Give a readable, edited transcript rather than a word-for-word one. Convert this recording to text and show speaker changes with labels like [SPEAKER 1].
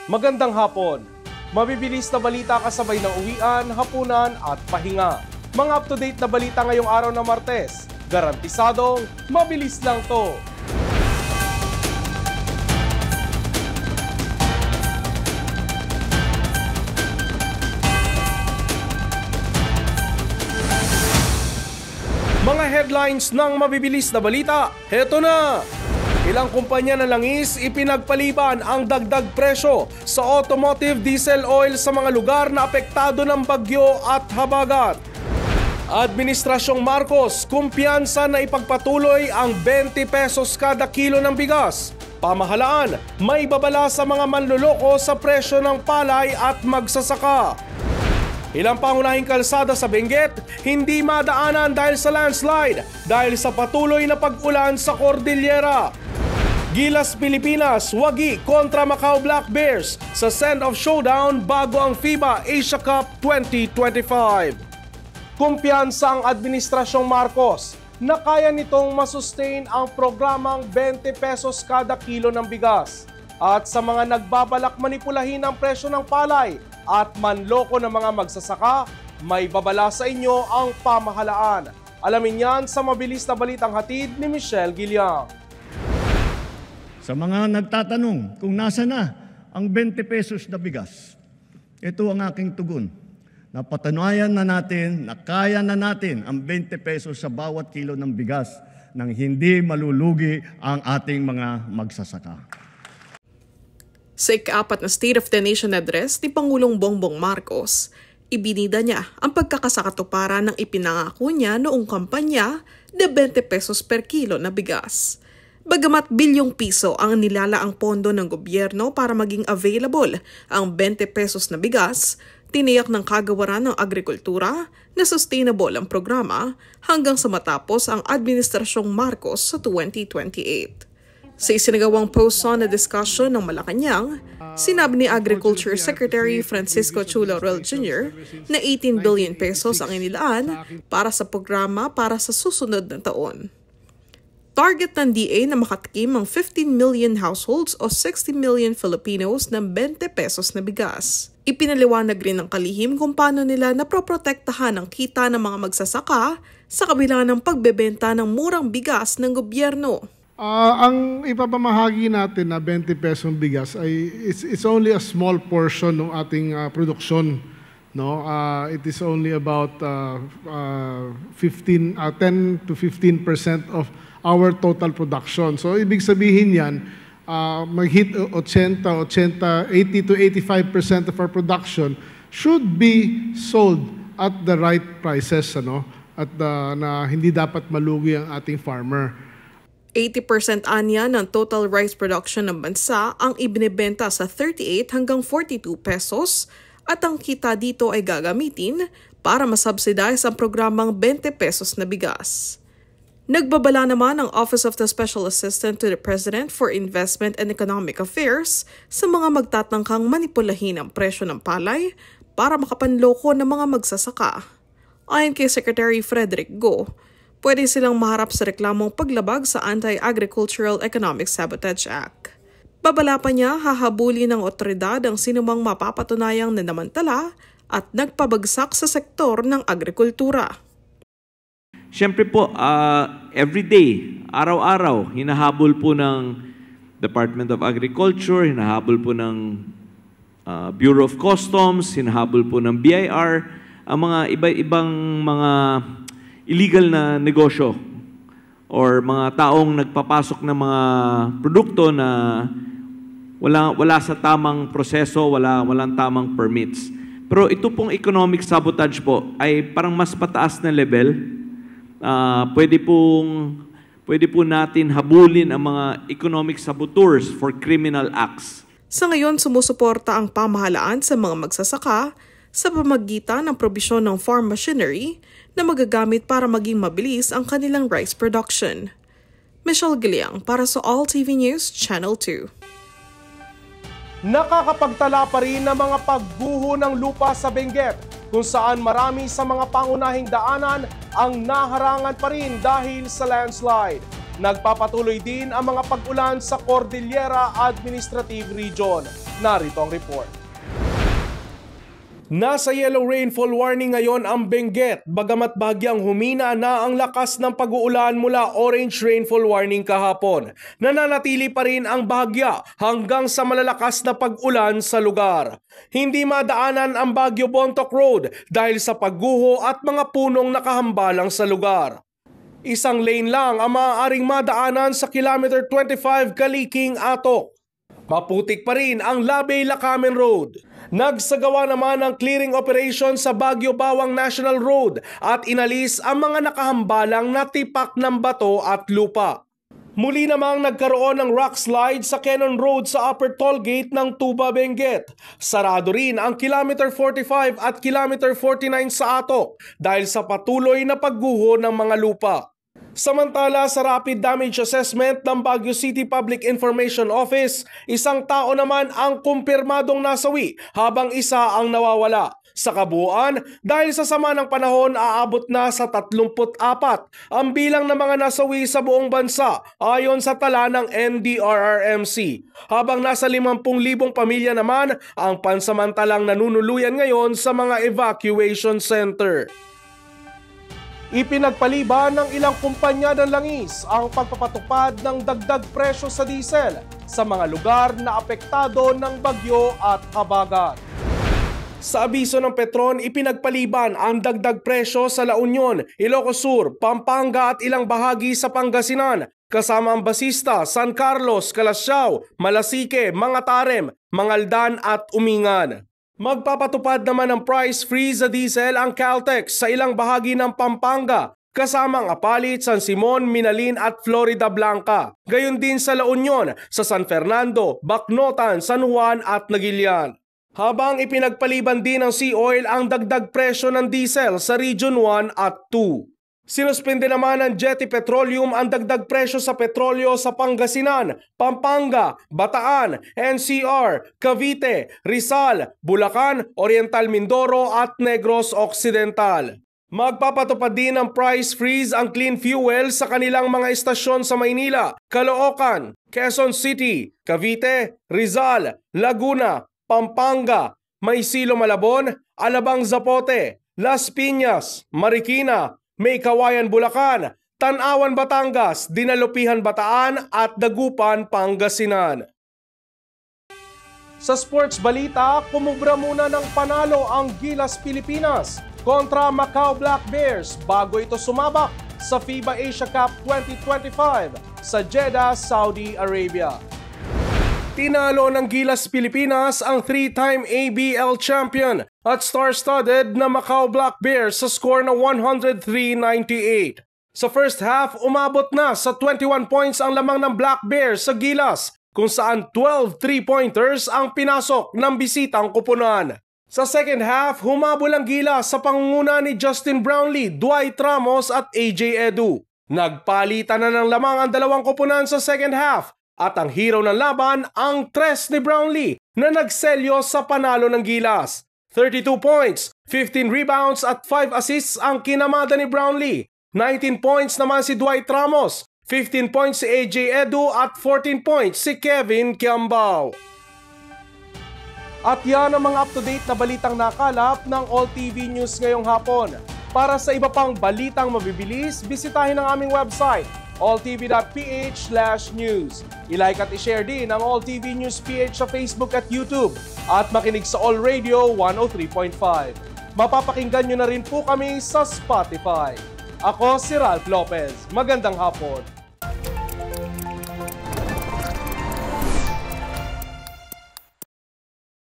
[SPEAKER 1] Magandang hapon. Mabibilis na balita kasabay ng uwian, hapunan at pahinga. Mga up-to-date na balita ngayong araw ng Martes. Garantisadong mabilis lang to. Mga headlines ng mabibilis na balita, heto na! Ilang kumpanya ng langis ipinagpaliban ang dagdag presyo sa automotive diesel oil sa mga lugar na apektado ng bagyo at habagat. Administrasyong Marcos, kumpiyansa na ipagpatuloy ang 20 pesos kada kilo ng bigas. Pamahalaan, may babala sa mga manloloko sa presyo ng palay at magsasaka. Ilang pangunahing kalsada sa Benguet, hindi madaanan dahil sa landslide dahil sa patuloy na pag-ulan sa Cordillera. Gilas Pilipinas, wagi kontra Macau Black Bears sa send-off showdown bago ang FIBA Asia Cup 2025. Kumpiyansa ang Administrasyong Marcos na kaya nitong masustain ang programang 20 pesos kada kilo ng bigas. At sa mga nagbabalak manipulahin ang presyo ng palay at manloko ng mga magsasaka, may babala sa inyo ang pamahalaan. Alamin yan sa mabilis na balitang hatid ni Michelle Giliang.
[SPEAKER 2] Sa mga nagtatanong kung nasa na ang 20 pesos na bigas, ito ang aking tugon. Napatunayan na natin na kaya na natin ang 20 pesos sa bawat kilo ng bigas nang hindi malulugi ang ating mga magsasaka.
[SPEAKER 3] Sa ika-4 na State of the Nation address ni Pangulong Bongbong Marcos, ibinida niya ang pagkakasakatuparan ng ipinangako niya noong kampanya na 20 pesos per kilo na bigas. Bagamat bilyong piso ang nilalaang pondo ng gobyerno para maging available ang 20 pesos na bigas, tiniyak ng kagawaran ng agrikultura na sustainable ang programa hanggang sa matapos ang Administrasyong Marcos sa 2028. Sa isinagawang post-on na discussion ng Malacanang, sinabi ni Agriculture Secretary Francisco Chu Laurel Jr. na 18 billion pesos ang inilaan para sa programa para sa susunod na taon. Target ng DA na makatikim ang 15 million households o 60 million Filipinos ng 20 pesos na bigas. Ipinaliwanag rin ng kalihim kung paano nila naproprotektahan ang kita ng mga magsasaka sa kabila ng pagbebenta ng murang bigas ng gobyerno.
[SPEAKER 4] Ang ipapamahagi natin na 20 pesong bigas ay it's only a small portion ng ating produksyon, no? It is only about 10 to 15% of our total production. So ibig sabihin yan, mag-hit 80 to 85% of our production should be sold at the right prices, ano? At na hindi dapat malugi ang ating farmer.
[SPEAKER 3] 80% anya ng total rice production ng bansa ang ibinebenta sa 38 hanggang 42 pesos at ang kita dito ay gagamitin para masubsidize ang programang 20 pesos na bigas. Nagbabala naman ang Office of the Special Assistant to the President for Investment and Economic Affairs sa mga magtatangkang manipulahin ang presyo ng palay para makapanloko ng mga magsasaka. Ayon kay Secretary Frederick Go, pwede silang maharap sa reklamong paglabag sa Anti-Agricultural Economic Sabotage Act. Babala pa niya, hahabulin ng otoridad ang sinumang mapapatunayang nanamantala at nagpabagsak sa sektor ng agrikultura.
[SPEAKER 5] Siyempre po, everyday, araw-araw, hinahabol po ng Department of Agriculture, hinahabol po ng Bureau of Customs, hinahabol po ng BIR, ang mga iba-ibang mga illegal na negosyo or mga taong nagpapasok ng mga produkto na wala sa tamang proseso, walang tamang permits. Pero ito pong economic sabotage po ay parang mas pataas na level. Pwede po natin habulin ang mga economic saboteurs for criminal acts.
[SPEAKER 3] Sa ngayon, sumusuporta ang pamahalaan sa mga magsasaka sa pamamagitan ng probisyon ng farm machinery na magagamit para maging mabilis ang kanilang rice production. Michelle Giliang para sa All TV News Channel 2.
[SPEAKER 1] Nakakapagtala pa rin ng mga pagguho ng lupa sa Benguet, kung saan marami sa mga pangunahing daanan ang naharangan pa rin dahil sa landslide. Nagpapatuloy din ang mga pag-ulan sa Cordillera Administrative Region. Narito ang report. Nasa yellow rainfall warning ngayon ang Benguet, bagamat bahagyang humina na ang lakas ng pag-uulan mula orange rainfall warning kahapon. Nananatili pa rin ang bahagya hanggang sa malalakas na pag-ulan sa lugar. Hindi madaanan ang Baguio Bontoc Road dahil sa pagguho at mga punong nakahambalang sa lugar. Isang lane lang ang maaaring madaanan sa kilometer 25 Kaliking-Atok. Maputik pa rin ang Labay-Lacamen Road. Nagsagawa naman ng clearing operation sa Baguio-Bawang National Road at inalis ang mga nakahambalang na tipak ng bato at lupa. Muli namang nagkaroon ng rock slide sa Cannon Road sa Upper Tollgate ng Tuba, Benguet. Sarado rin ang kilometer 45 at kilometer 49 sa Atok dahil sa patuloy na pagguho ng mga lupa. Samantala sa rapid damage assessment ng Baguio City Public Information Office, isang tao naman ang kumpirmadong nasawi habang isa ang nawawala. Sa kabuuan, dahil sa sama ng panahon, aabot na sa 34 ang bilang ng mga nasawi sa buong bansa ayon sa tala ng NDRRMC. Habang nasa 50,000 pamilya naman ang pansamantalang nanunuluyan ngayon sa mga evacuation center. Ipinagpaliban ng ilang kumpanya ng langis ang pagpapatupad ng dagdag presyo sa diesel sa mga lugar na apektado ng bagyo at habagat. Sa abiso ng Petron, ipinagpaliban ang dagdag presyo sa La Union, Ilocos Sur, Pampanga at ilang bahagi sa Pangasinan, kasama ang Basista, San Carlos, Calasiao, Malasique, Mangatarem, Mangaldan at Umingan. Magpapatupad naman ng price freeze sa diesel ang Caltex sa ilang bahagi ng Pampanga, kasama ang Apalit, San Simon, Minalin at Florida Blanca. Gayon din sa La Union, sa San Fernando, Bacnotan, San Juan at Naguilian. Habang ipinagpaliban din ng Sea Oil ang dagdag presyo ng diesel sa Region 1 at 2. Sinuspende naman ng Jetty Petroleum ang dagdag presyo sa petrolyo sa Pangasinan, Pampanga, Bataan, NCR, Cavite, Rizal, Bulacan, Oriental Mindoro at Negros Occidental. Magpapatupad din ng price freeze ang clean fuel sa kanilang mga istasyon sa Maynila, Caloocan, Quezon City, Cavite, Rizal, Laguna, Pampanga, Maysilo Malabon, Alabang Zapote, Las Piñas, Marikina, May Kawayan Bulacan, Tanawan Batangas, Dinalupihan Bataan at Dagupan Pangasinan. Sa sports balita, kumubra muna ng panalo ang Gilas Pilipinas kontra Macau Black Bears bago ito sumabak sa FIBA Asia Cup 2025 sa Jeddah, Saudi Arabia. Tinalo ng Gilas Pilipinas ang 3-time ABL champion at star-studded na Macau Black Bears sa score na 103-98. Sa first half, umabot na sa 21 points ang lamang ng Black Bears sa Gilas, kung saan 12 3-pointers ang pinasok ng bisitang koponan. Sa second half, humabol ang Gilas sa pangunguna ni Justin Brownlee, Dwight Ramos at AJ Edu. Nagpalitan na ng lamang ang dalawang koponan sa second half at ang hero ng laban ang tres ni Brownlee na nagselyo sa panalo ng Gilas. 32 points, 15 rebounds at 5 assists ang kinamada ni Brownlee. 19 points naman si Dwight Ramos, 15 points si AJ Edu at 14 points si Kevin Kiambao. At yan ang mga up-to-date na balitang nakalap ng All TV News ngayong hapon. Para sa iba pang balitang mabibilis, bisitahin ang aming website, alltv.ph/news. I-like at i-share din ang All TV News PH sa Facebook at YouTube at makinig sa All Radio 103.5. Mapapakinggan nyo na rin po kami sa Spotify. Ako si Ralph Lopez. Magandang hapon.